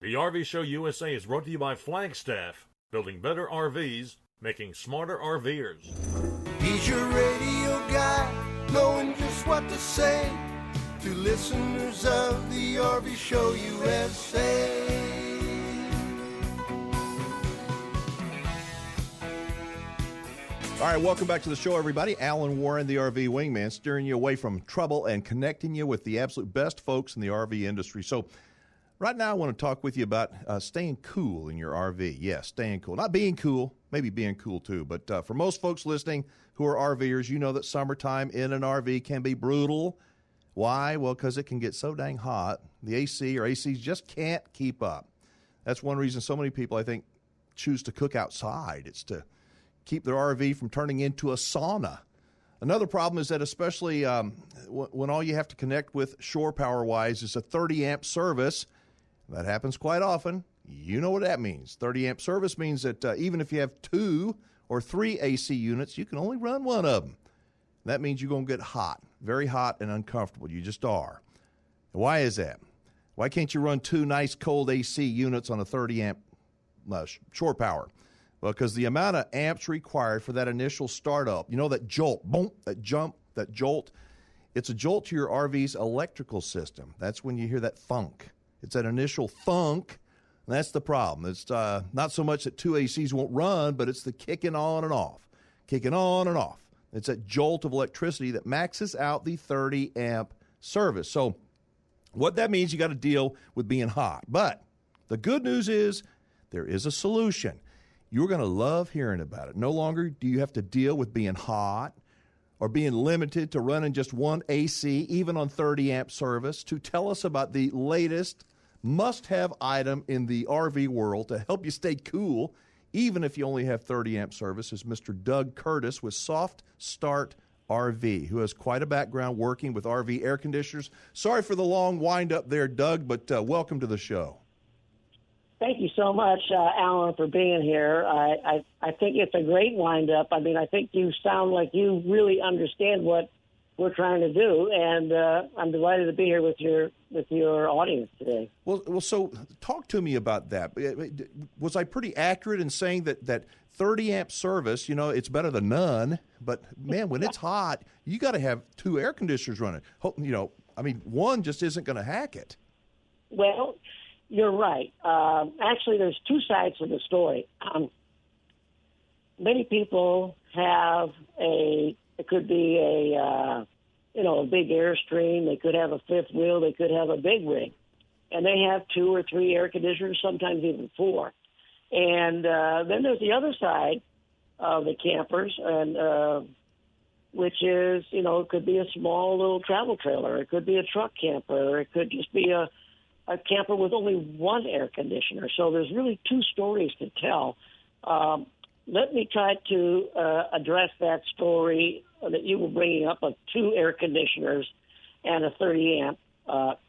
The RV Show USA is brought to you by Flagstaff, building better RVs, making smarter RVers. He's your radio guy, knowing just what to say to listeners of the RV Show USA. All right, welcome back to the show, everybody. Alan Warren, the RV Wingman, steering you away from trouble and connecting you with the absolute best folks in the RV industry. So right now I want to talk with you about staying cool in your RV. Yes, staying cool. Not being cool, maybe being cool too. But for most folks listening who are RVers, you know that summertime in an RV can be brutal. Why? Well, because it can get so dang hot. The AC or ACs just can't keep up. That's one reason so many people, I think, choose to cook outside. It's to keep their RV from turning into a sauna. Another problem is that especially when all you have to connect with shore power-wise is a 30-amp service. That happens quite often. You know what that means. 30-amp service means that even if you have 2 or 3 AC units, you can only run one of them. That means you're going to get hot, very hot and uncomfortable. You just are. Why is that? Why can't you run 2 nice cold AC units on a 30-amp shore power? Well, because the amount of amps required for that initial startup, you know, that jolt, boom, that jump, that jolt, it's a jolt to your RV's electrical system. That's when you hear that thunk. It's that initial thunk, and that's the problem. It's not so much that 2 ACs won't run, but it's the kicking on and off, kicking on and off. It's that jolt of electricity that maxes out the 30-amp service. So what that means, you got to deal with being hot. But the good news is there is a solution. You're going to love hearing about it. No longer do you have to deal with being hot or being limited to running just one AC, even on 30-amp service. To tell us about the latest must-have item in the RV world to help you stay cool, even if you only have 30-amp service, is Mr. Doug Curtis with SoftStart RV, who has quite a background working with RV air conditioners. Sorry for the long wind-up there, Doug, but welcome to the show. Thank you so much, Alan, for being here. I think it's a great wind-up. I mean, I think you sound like you really understand what we're trying to do, and I'm delighted to be here with your audience today. Well, so talk to me about that. Was I pretty accurate in saying that 30-amp service, you know, it's better than none, but, man, when it's hot, you got to have 2 air conditioners running. You know, I mean, one just isn't going to hack it. Well, you're right. Actually, there's 2 sides to the story. Many people have it could be a big Airstream. They could have a 5th wheel. They could have a big rig. And they have 2 or 3 air conditioners, sometimes even 4. And then there's the other side of the campers, and which is, you know, it could be a small little travel trailer. It could be a truck camper. It could just be a camper with only 1 air conditioner. So there's really 2 stories to tell. Let me try to address that story that you were bringing up of 2 air conditioners and a 30-amp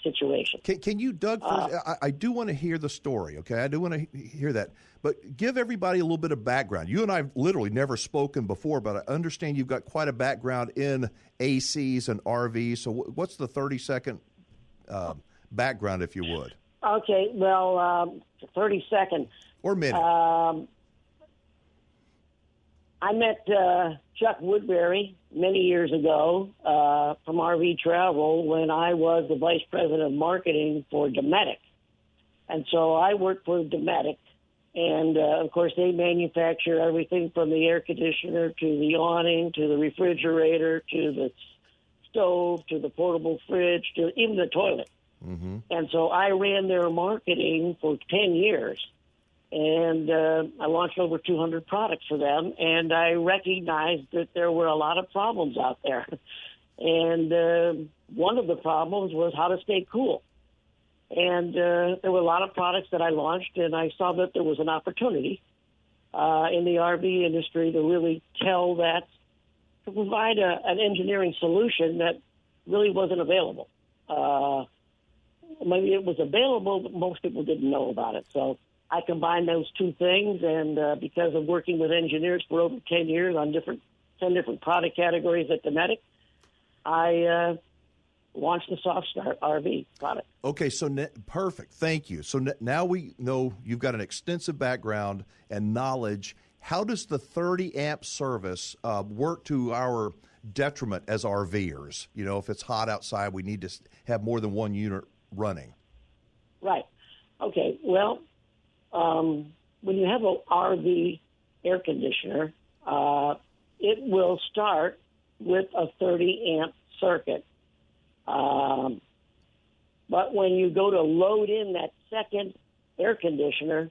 situation. Can you, Doug, first, I do want to hear the story, okay? I do want to hear that. But give everybody a little bit of background. You and I have literally never spoken before, but I understand you've got quite a background in ACs and RVs. So what's the 30-second background, if you would? Okay, well, 30 seconds. Or minute. I met Chuck Woodbury many years ago from RV Travel when I was the vice president of marketing for Dometic. And so I worked for Dometic. And, of course, they manufacture everything from the air conditioner to the awning to the refrigerator to the stove to the portable fridge to even the toilet. Mm-hmm. And so I ran their marketing for 10 years. And I launched over 200 products for them, and I recognized that there were a lot of problems out there. And one of the problems was how to stay cool. And there were a lot of products that I launched, and I saw that there was an opportunity in the RV industry to really to provide an engineering solution that really wasn't available. Maybe it was available, but most people didn't know about it. So I combined those 2 things, and because of working with engineers for over 10 years on 10 different product categories at Dometic, I launched the SoftStart RV product. Okay, so perfect. Thank you. So now we know you've got an extensive background and knowledge. How does the 30-amp service work to our detriment as RVers? You know, if it's hot outside, we need to have more than one unit running. Right. Okay, well, when you have an RV air conditioner, it will start with a 30-amp circuit. But when you go to load in that second air conditioner,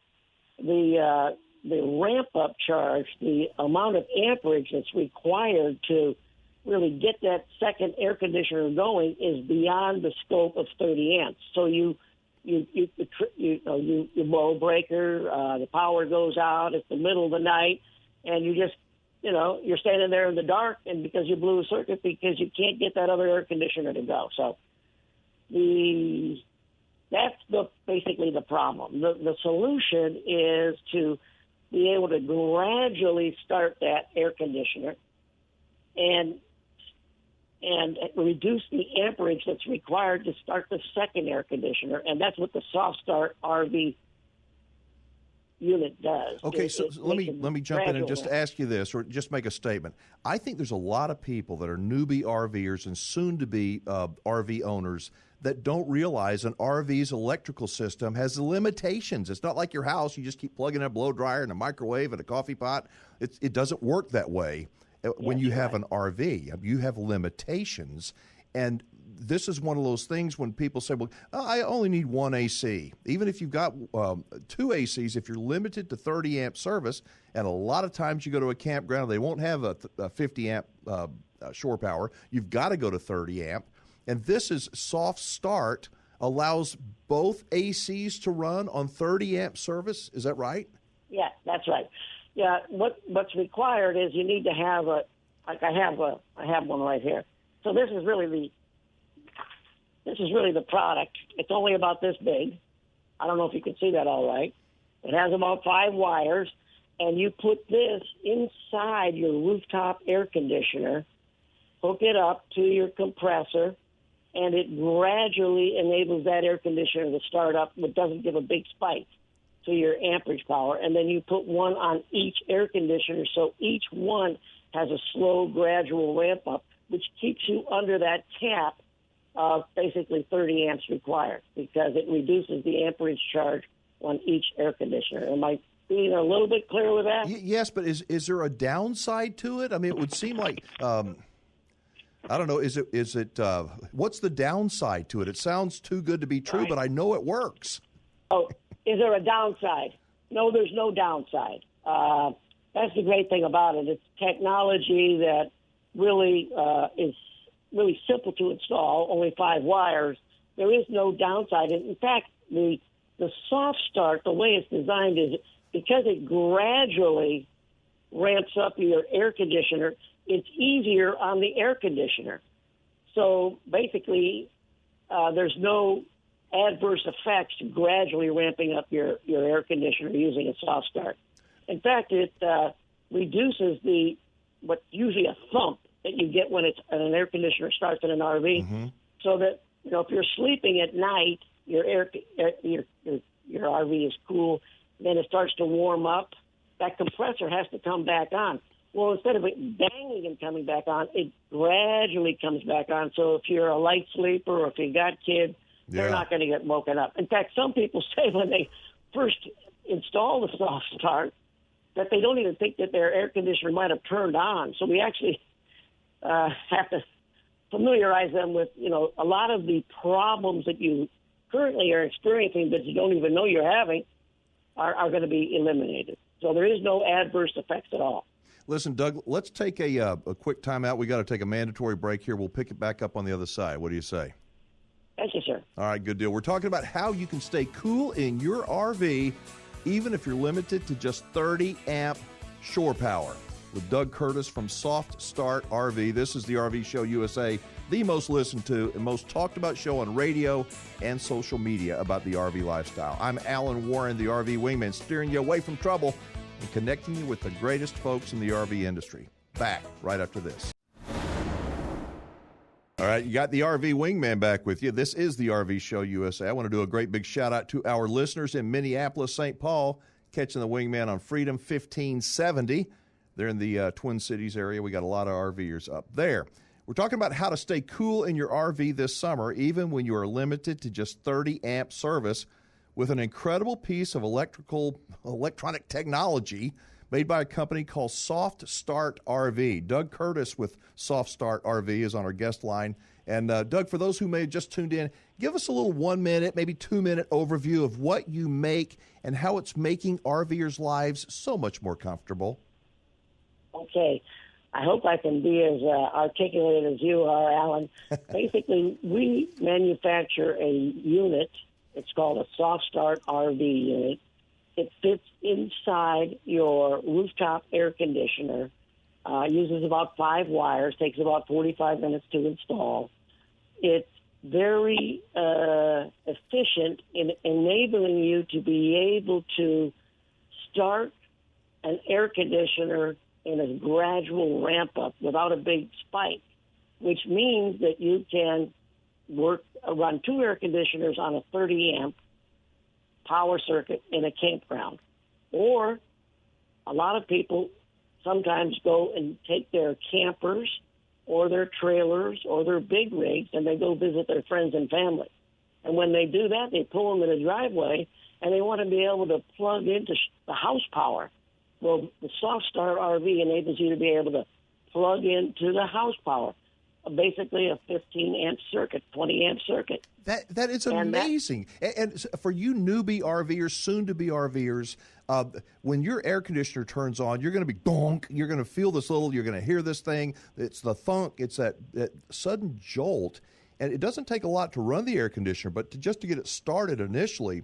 the ramp-up charge, the amount of amperage that's required to really get that second air conditioner going is beyond the scope of 30 amps. So you blow a breaker, the power goes out, it's the middle of the night, and you just, you're standing there in the dark, and because you blew a circuit because you can't get that other air conditioner to go. So that's basically the problem. The solution is to be able to gradually start that air conditioner and reduce the amperage that's required to start the second air conditioner, and that's what the SoftStart RV unit does. Okay, so let me jump in and just ask you this, or just make a statement. I think there's a lot of people that are newbie RVers and soon-to-be RV owners that don't realize an RV's electrical system has limitations. It's not like your house. You just keep plugging in a blow dryer and a microwave and a coffee pot. It doesn't work that way. When you have an RV, you have limitations. And this is one of those things when people say, well, I only need one AC. Even if you've got two ACs, if you're limited to 30-amp service, and a lot of times you go to a campground, they won't have a 50-amp shore power. You've got to go to 30-amp. And this is SoftStart, allows both ACs to run on 30-amp service. Is that right? Yeah, that's right. Yeah, what's required is you need to have I have one right here. So this is really the product. It's only about this big. I don't know if you can see that all right. It has about 5 wires, and you put this inside your rooftop air conditioner, hook it up to your compressor, and it gradually enables that air conditioner to start up, but doesn't give a big spike to your amperage power. And then you put one on each air conditioner, so each one has a slow, gradual ramp up, which keeps you under that cap of basically 30 amps required, because it reduces the amperage charge on each air conditioner. Am I being a little bit clear with that? Yes, but is there a downside to it? I mean, it would seem like I don't know. Is it? What's the downside to it? It sounds too good to be true, but I know it works. Oh, is there a downside? No, there's no downside. That's the great thing about it. It's technology that really is really simple to install. Only 5 wires. There is no downside. And in fact, the SoftStart, the way it's designed is because it gradually ramps up your air conditioner, it's easier on the air conditioner. So basically, there's no adverse effects to gradually ramping up your air conditioner using a SoftStart. In fact, it reduces what's usually a thump that you get when an air conditioner starts in an RV, so that if you're sleeping at night, your RV is cool, then it starts to warm up. That compressor has to come back on. Well, instead of it banging and coming back on, it gradually comes back on. So if you're a light sleeper or if you got kids, they're not going to get woken up. In fact, some people say when they first install the SoftStart that they don't even think that their air conditioner might have turned on. So we actually have to familiarize them with, a lot of the problems that you currently are experiencing that you don't even know you're having are going to be eliminated. So there is no adverse effects at all. Listen, Doug, let's take a quick time out. We got to take a mandatory break here. We'll pick it back up on the other side. What do you say? Thank you, sir. All right, good deal. We're talking about how you can stay cool in your RV, even if you're limited to just 30-amp shore power. With Doug Curtis from SoftStart RV. This is the RV Show USA, the most listened to and most talked about show on radio and social media about the RV lifestyle. I'm Alan Warren, the RV Wingman, steering you away from trouble and connecting you with the greatest folks in the RV industry. Back right after this. All right, you got the RV Wingman back with you. This is the RV Show USA. I want to do a great big shout out to our listeners in Minneapolis, St. Paul, catching the Wingman on Freedom 1570. They're in the Twin Cities area. We got a lot of RVers up there. We're talking about how to stay cool in your RV this summer, even when you are limited to just 30 amp service, with an incredible piece of electronic technology made by a company called SoftStart RV. Doug Curtis with SoftStart RV is on our guest line. And Doug, for those who may have just tuned in, give us a little 1 minute, maybe 2 minute overview of what you make and how it's making RVers' lives so much more comfortable. Okay. I hope I can be as articulated as you are, Alan. Basically, we manufacture a unit. It's called a SoftStart RV unit. It fits inside your rooftop air conditioner, uses about 5 wires, takes about 45 minutes to install. It's very efficient in enabling you to be able to start an air conditioner in a gradual ramp up without a big spike, which means that you can run 2 air conditioners on a 30 amp power circuit in a campground. Or a lot of people sometimes go and take their campers or their trailers or their big rigs and they go visit their friends and family. And when they do that, they pull them in the driveway and they want to be able to plug into the house power. Well, the SoftStart RV enables you to be able to plug into the house power, basically a 15 amp circuit, 20 amp circuit. That is amazing. And for you newbie RVers, soon-to-be RVers, when your air conditioner turns on, you're going to be donk. You're going to feel this you're going to hear this thing. It's the thunk. It's that sudden jolt. And it doesn't take a lot to run the air conditioner, but just to get it started initially,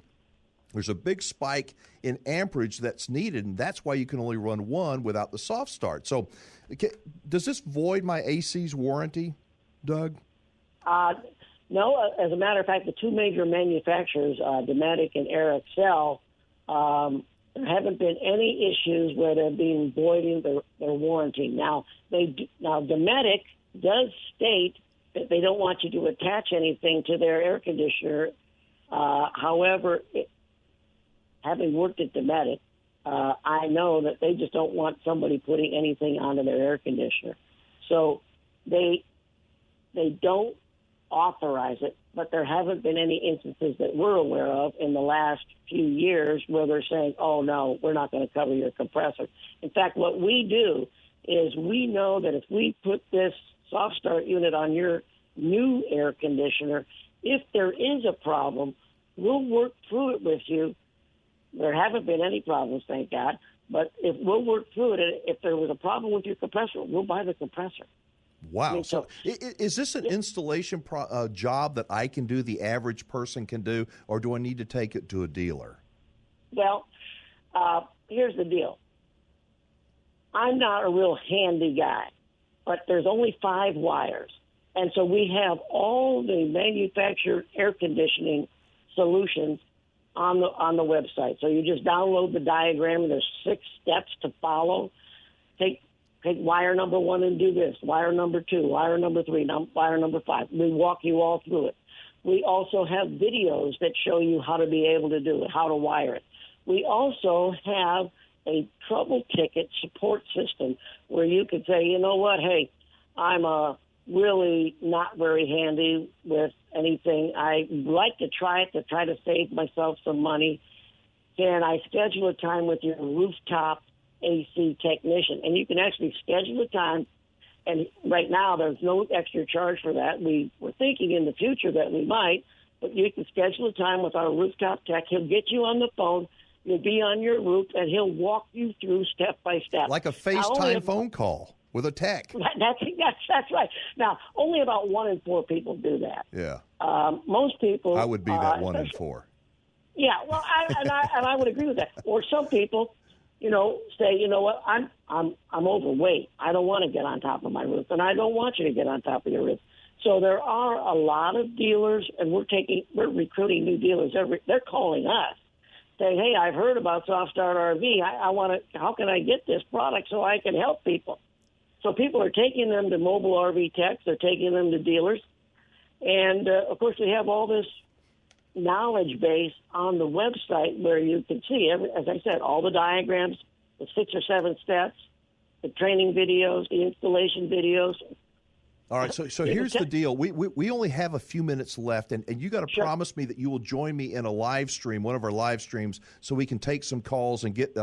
there's a big spike in amperage that's needed, and that's why you can only run one without the soft start. So does this void my AC's warranty, Doug? No, as a matter of fact, the 2 major manufacturers, Dometic and Air Excel, there haven't been any issues where they're being voiding their warranty. Now, Dometic does state that they don't want you to attach anything to their air conditioner. However, having worked at Dometic, I know that they just don't want somebody putting anything onto their air conditioner. So they don't authorize it, but there haven't been any instances that we're aware of in the last few years where they're saying, oh, no, we're not going to cover your compressor. In fact, what we do is we know that if we put this SoftStart unit on your new air conditioner, if there is a problem, we'll work through it with you. There haven't been any problems, thank God, but if we'll work through it, if there was a problem with your compressor, we'll buy the compressor. Wow. I mean, so is this an installation job that I can do, the average person can do, or do I need to take it to a dealer? Well, here's the deal. I'm not a real handy guy, but there's only 5 wires. And so we have all the manufactured air conditioning solutions on the website. So you just download the diagram, and there's 6 steps to follow. Take wire number 1 and do this, wire number 2, wire number 3, wire number 5. We walk you all through it. We also have videos that show you how to be able to do it, how to wire it. We also have a trouble ticket support system where you could say, you know what, hey, I'm really not very handy with anything. I like to try it to try to save myself some money. Can I schedule a time with your rooftop AC technician? And you can actually schedule a time, and right now there's no extra charge for that. We were thinking in the future that we might, but you can schedule a time with our rooftop tech. He'll get you on the phone. You'll be on your roof, and he'll walk you through step by step. Like a FaceTime phone call with a tech. That's right. Now, only about 1 in 4 people do that. Yeah. Most people. I would be that 1 in 4. Yeah. Well, I would agree with that. Or some people, say, you know what, I'm overweight. I don't want to get on top of my roof, and I don't want you to get on top of your roof. So there are a lot of dealers, and we're recruiting new dealers. They're calling us, saying, hey, I've heard about SoftStart RV. I want to. How can I get this product so I can help people? So people are taking them to mobile RV techs. They're taking them to dealers. And, of course, we have all this knowledge base on the website where you can see, as I said, all the diagrams, the 6 or 7 steps, the training videos, the installation videos. All right, so here's the deal. We only have a few minutes left, and you got to promise me that you will join me in a live stream, one of our live streams, so we can take some calls and get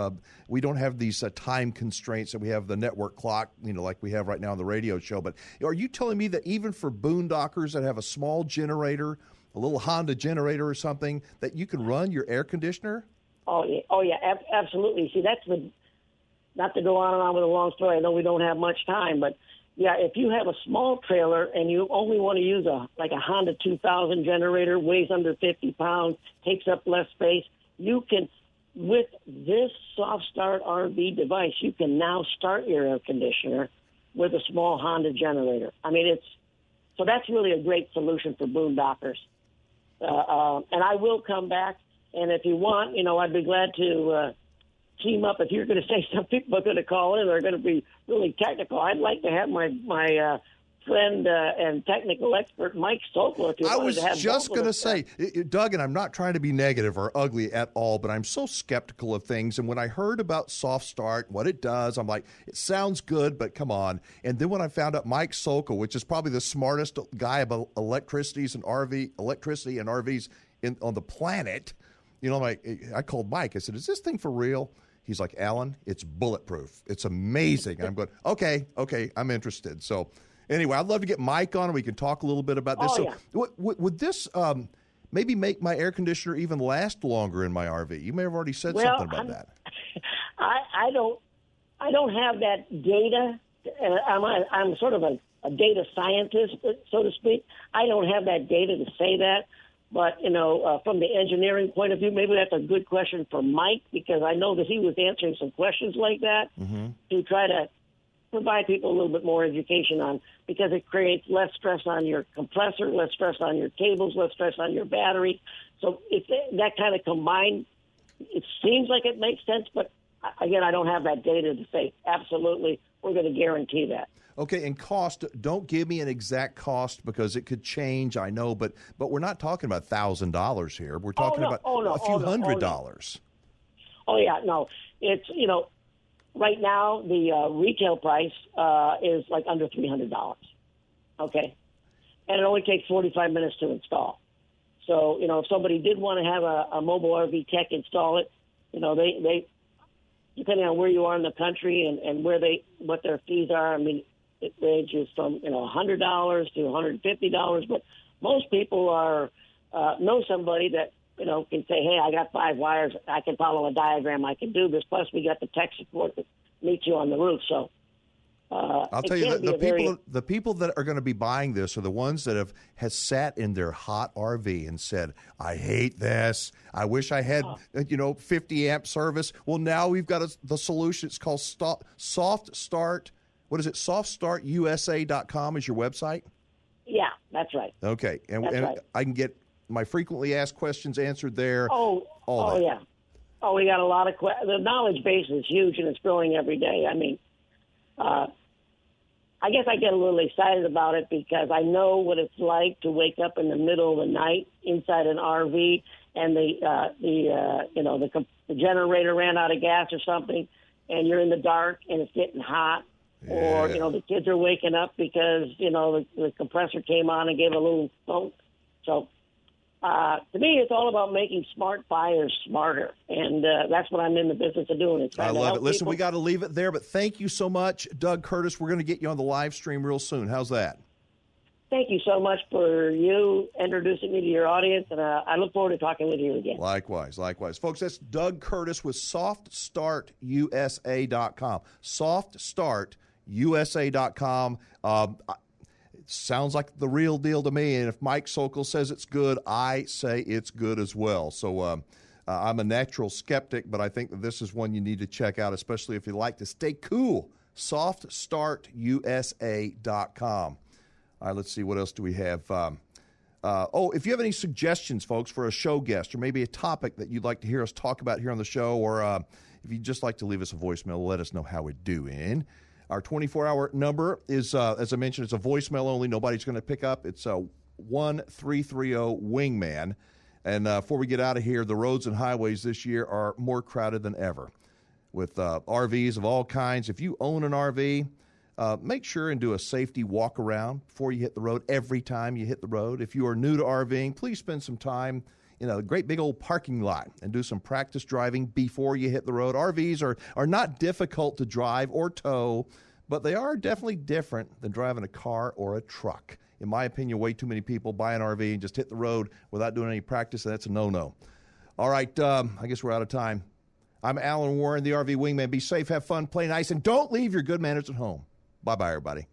we don't have these time constraints that we have the network clock, like we have right now on the radio show. But are you telling me that even for boondockers that have a small generator, a little Honda generator or something, that you can run your air conditioner? Oh, yeah, absolutely. See, that's not to go on and on with a long story. I know we don't have much time, but yeah, if you have a small trailer and you only want to use a Honda 2000 generator, weighs under 50 pounds, takes up less space, you can, with this SoftStart RV device, you can now start your air conditioner with a small Honda generator. I mean, so that's really a great solution for boondockers. And I will come back, and if you want, I'd be glad to team up. If you're going to say some people are going to call in, they're going to be really technical. I'd like to have my friend and technical expert Mike Sokol. If you I wanted was to have just going to say, that. Doug, and I'm not trying to be negative or ugly at all, but I'm so skeptical of things. And when I heard about SoftStart, what it does, I'm like, it sounds good, but come on. And then when I found out Mike Sokol, which is probably the smartest guy about electricity and RVs on the planet, I called Mike. I said, "Is this thing for real?" He's like, "Alan, it's bulletproof. It's amazing." And I'm going, okay, I'm interested. So anyway, I'd love to get Mike on and we can talk a little bit about this. Would this maybe make my air conditioner even last longer in my RV? You may have already said something about that. I don't have that data. I'm sort of a data scientist, so to speak. I don't have that data to say that. But, from the engineering point of view, maybe that's a good question for Mike, because I know that he was answering some questions like that to try to provide people a little bit more education on, because it creates less stress on your compressor, less stress on your cables, less stress on your battery. So if that kind of combined, it seems like it makes sense. But, again, I don't have that data to say absolutely we're going to guarantee that. Okay, and cost, don't give me an exact cost because it could change, I know, but we're not talking about $1,000 here. We're talking about a few $100s. Oh, yeah, no. It's, right now the retail price is like under $300, okay? And it only takes 45 minutes to install. So, if somebody did want to have a mobile RV tech install it, they depending on where you are in the country and what their fees are, I mean, it ranges from $100 to $150, but most people know somebody that can say, "Hey, I got 5 wires, I can follow a diagram, I can do this." Plus, we got the tech support that meets you on the roof. So I'll tell you that the people that are going to be buying this are the ones that has sat in their hot RV and said, "I hate this. I wish I had 50 amp service." Well, now we've got the solution. It's called SoftStart. What is it? SoftStartUSA.com is your website? Yeah, that's right. Okay. And right. I can get my frequently asked questions answered there. Yeah. Oh, we got a lot of questions. The knowledge base is huge, and it's growing every day. I mean, I guess I get a little excited about it because I know what it's like to wake up in the middle of the night inside an RV and the generator ran out of gas or something, and you're in the dark and it's getting hot. Yeah. Or, the kids are waking up because, the compressor came on and gave a little funk. So, to me, it's all about making smart buyers smarter. And that's what I'm in the business of doing. I love it. Listen, we got to leave it there, but thank you so much, Doug Curtis. We're going to get you on the live stream real soon. How's that? Thank you so much for you introducing me to your audience, and I look forward to talking with you again. Likewise. Folks, that's Doug Curtis with SoftStartUSA.com. SoftStartUSA.com. It sounds like the real deal to me, and if Mike Sokol says it's good, I say it's good as well. So I'm a natural skeptic, but I think that this is one you need to check out, especially if you like to stay cool. SoftStartUSA.com. All right, let's see. What else do we have? If you have any suggestions, folks, for a show guest or maybe a topic that you'd like to hear us talk about here on the show, or if you'd just like to leave us a voicemail, let us know how we're doing. Our 24-hour number is, as I mentioned, it's a voicemail only. Nobody's going to pick up. It's 1330-WINGMAN. And before we get out of here, the roads and highways this year are more crowded than ever with RVs of all kinds. If you own an RV, make sure and do a safety walk around before you hit the road every time you hit the road. If you are new to RVing, please spend some time in a great big old parking lot and do some practice driving before you hit the road. RVs are not difficult to drive or tow, but they are definitely different than driving a car or a truck. In my opinion, way too many people buy an RV and just hit the road without doing any practice, and that's a no-no. All right, I guess we're out of time. I'm Alan Warren, the RV Wingman. Be safe, have fun, play nice, and don't leave your good manners at home. Bye-bye, everybody.